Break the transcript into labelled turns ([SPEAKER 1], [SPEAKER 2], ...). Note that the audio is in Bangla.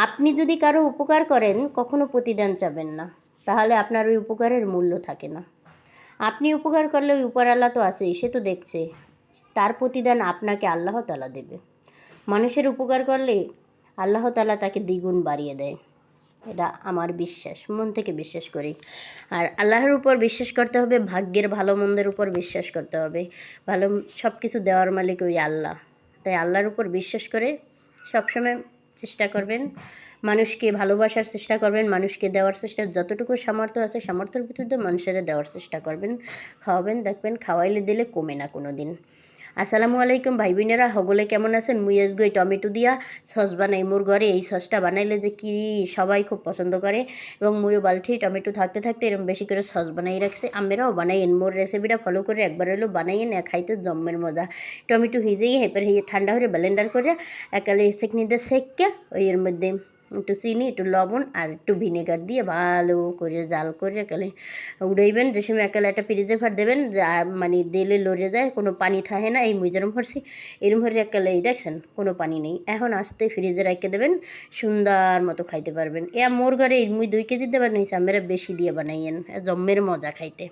[SPEAKER 1] আপনি যদি কারো উপকার করেন কখনো প্রতিদান চাবেন না, তাহলে আপনার ওই উপকারের মূল্য থাকে না। আপনি উপকার করলে ওই উপরওয়ালা তো আছেই, সে তো দেখছে, তার প্রতিদান আপনাকে আল্লাহ তাআলা দেবে। মানুষের উপকার করলে আল্লাহ তাআলা তাকে দ্বিগুণ বাড়িয়ে দেয়, এটা আমার বিশ্বাস, মন থেকে বিশ্বাস করি। আর আল্লাহর উপর বিশ্বাস করতে হবে, ভাগ্যের ভালো মন্দের উপর বিশ্বাস করতে হবে। ভালো সব কিছু দেওয়ার মালিক ওই আল্লাহ, তাই আল্লাহর উপর বিশ্বাস করে সবসময় চেষ্টা করবেন, মানুষকে ভালোবাসার চেষ্টা করবেন, মানুষকে দেওয়ার চেষ্টা, যতটুকু সামর্থ্য আছে সামর্থ্যের ভিতরে মানুষেরা দেওয়ার চেষ্টা করবেন, খাওয়াবেন, দেখবেন খাওয়াইলে দিলে কমে না কোনো দিন। আসসালামু আলাইকুম ভাই বোনেরা, সকলে কেমন আছেন? মুই আজকে এই টমেটো দিয়া সস বানাই। মোর ঘরে এই সসটা বানাইলে যে কি সবাই খুব পছন্দ করে, এবং মুইও বালতি টমেটো থাকতে থাকতে এরকম বেশি করে সস বানাই রাখছি। আপনারাও বানাইন, মোর রেসিপিটা ফলো করে একবার হলেও বানাইন, খাইতে জম্মের মজা। টমেটো ভিজেই হেপের ঠান্ডা হয়ে ব্লেন্ডার করে একালে সেকনি দিয়ে সেঁকে ওই এর মধ্যে একটু চিনি, একটু লবণ আর একটু ভিনেগার দিয়ে ভালো করে জাল করে একালে উড়াইবেন। যে সময় একালে একটা ফ্রিজে ফার দেবেন, যা মানে দিলে লড়ে যায়, কোনো পানি থাকে না। এই মুই যেরম করছি এরম করে একালে এই দেখছেন কোনো পানি নেই। এখন আস্তে ফ্রিজে রেখে দেবেন, সুন্দর মতো খাইতে পারবেন। মোর ঘরে মুই 2 কেজি দিয়ে বানাইছি, আমরা বেশি দিয়ে বানাইয়েন, জম্মের মজা খাইতে।